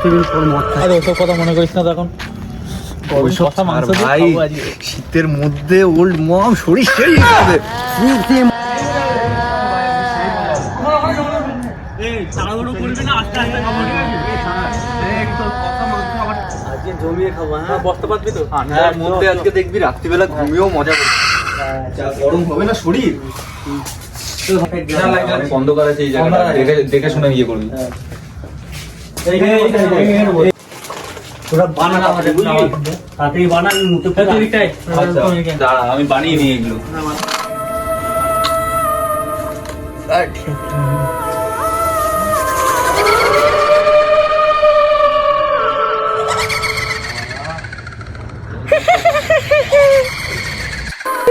প্রতিদিন তোর মদ খাই। আরে ওসব কথা মনে করিস না তো এখন। ভাই শীতের মধ্যে ওল্ড মম শরীর খেয়ে যাবে। জমিয়ে খাবো, হ্যাঁ বসতে পারবি তো? ঠান্ডার মধ্যে আজকে দেখবি রাত্রিবেলা ঘুমিয়েও মজা করবি, যা গরম হবে না শরীর। বন্ধ করা আছে এই জায়গাটা, দেখে শুনে ইয়ে করবি। তোরা বানানা হবে, বুঝলি? তাড়াতাড়ি বানাবি মুখে দাঁড়া আমি বানিয়ে নিই এগুলো।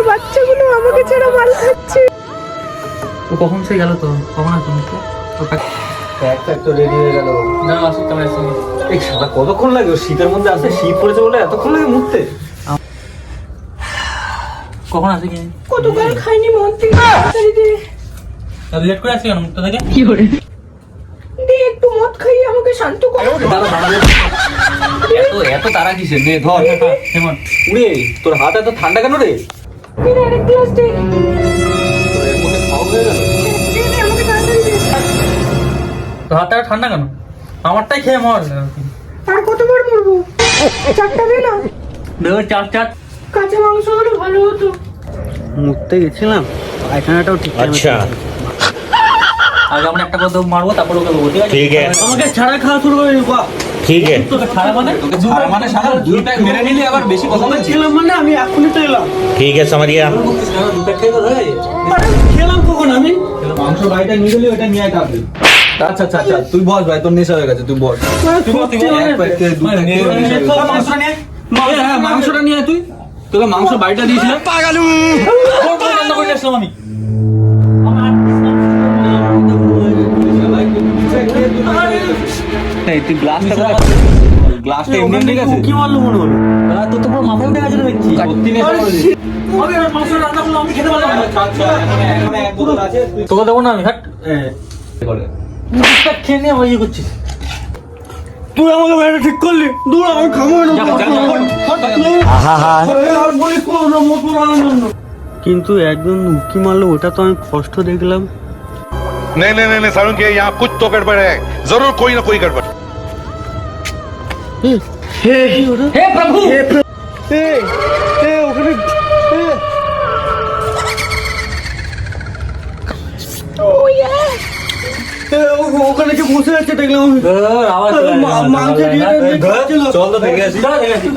বাচ্চাগুলো আমাকে ছেড়ে মাল খাচ্ছে। ও কখন সে গেল তো? কখন আসবে? তো রেডি হয়ে গেল। না আসুক, কেমন আসছে? এই সারা কতক্ষণ লাগে? শীতের মধ্যে আসে, শীত পড়েছে বলে এতক্ষণ লাগে মুখতে? কখন আসে কি? কতকাল খাইনি মন থেকে, তাড়াতাড়ি দে। লেট করে আসছে কেন মুখটা থেকে? দে একটু মদ খাইয়ে আমাকে শান্ত কর। এত তারা কিসের? নে ধর। কেমন? উড়ে তোর হাত এত ঠান্ডা কেন রে? দে আরেক গ্লাস দে। তোর এর মধ্যে খাওয়া হয়ে গেল? দে দে আমাকে তাড়াতাড়ি দে। তো হাতটা ঠান্ডা কেন? আমারটাই খেয়ে মর। আর কতবার মরবো? চারটা দে না। দেখো চার কাঁচা মাংস হলে ভালো হতো। মুখতে গেছিলাম, পায়খানাটাও ঠিক আছে। আগে আমরা একটা কথা মারবো, তারপর ওকে বলবো, ঠিক আছে। আমাকে ছাড়া খাওয়া শুরু করে দিবা। ठीक है। তোকে ছাড়া মানে? তোকে ছাড়া মানে সারা দুই প্যাক মেরে নিলি, আবার বেশি কথা বলছিস। খেলাম মানে আমি এখনই তো এলাম। ठीक है समझ गया। দু প্যাক খেয়ে তো হয়ে গেছে। খেলাম কখন আমি? মাংস বাড়িটা নিয়ে গেলি, ওটা নিয়ে খাবি। আচ্ছা আচ্ছা আচ্ছা, তুই বস ভাই, তোর নেশা হয়ে গেছে, তুই বস। এক প্যাক খেয়ে দু প্যাক খেয়ে নেশা হয়ে গেছে। মাংসটা নিয়ে হ্যাঁ মাংসটা নিয়ে আয় তুই। তোকে মাংস বাড়িটা দিয়েছিলাম। রান্না করে আসলাম আমি। এই তুই গ্লাসটা গ্লাসটা এমনি ঠিক আছে? কি মারলো মনে হলো? তো তোমার মাথায় উঠে গেছে দেখছি। সত্যি নেশা করেছিস? আমি মাংস রান্না করলাম, আমি খেতে পারলাম না। এখন এক বোতল আছে, তুই তোকে দেবো না আমি, হাট। করে। খেয়ে নিয়ে আমার ইয়ে করছিস। তুই আমাকে বাইরে ঠিক করলি? দূর আমি খাবো না। কিন্তু একজন উকি মারলো, ওটা তো আমি কষ্ট দেখলাম। नहीं नहीं नहीं सारुण के यहाँ कुछ तो गड़बड़ है, जरूर कोई ना कोई गड़बड़। হে প্রভু, ওখানে ওখানে কি বসে আছে দেখলাম আমি। আওয়াজ মাংস দিয়ে খাচ্ছিল। চল তো দেখে আসি।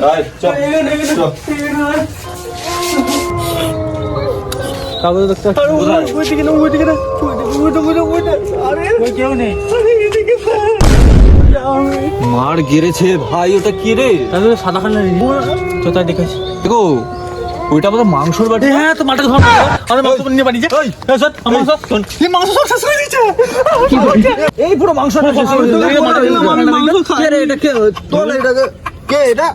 আয়, চল। কাগজ দেখতে ওইদিকে না, ওইদিকে না, ওইটা। আরে কেউ নেই। মার গেড়েছে ভাই, ওটা কি রে? তাহলে সাদা কালার চোতায় দেখেছি। দেখো ওইটা আমাদের মাংসর বাটি। হ্যাঁ তো মালটা ধর, আরে মাংস নিয়ে বানিয়েছে। মাংস এই মাংস সব শেষ করে দিয়েছে। এই পুরো মাংসটা শেষ করে দিল। আমি মাংস খাই। কে রে এটা? কে তোর এটাকে? কে এটা?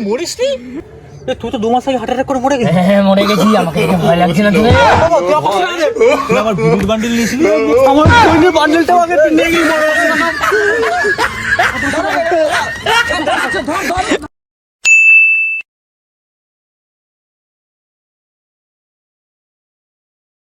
মরিস নি? তুই তো 2 মাস আগে হার্ট অ্যাটাক করে মরে গেছিস। হ্যাঁ মরে গেছি, আমাকে দেখে ভয় লাগছে না তোকে? আমার বুড়ির বান্ডিল নিয়েছিলি? আমার বান্ডেলটাও আগে নিয়ে গিয়ে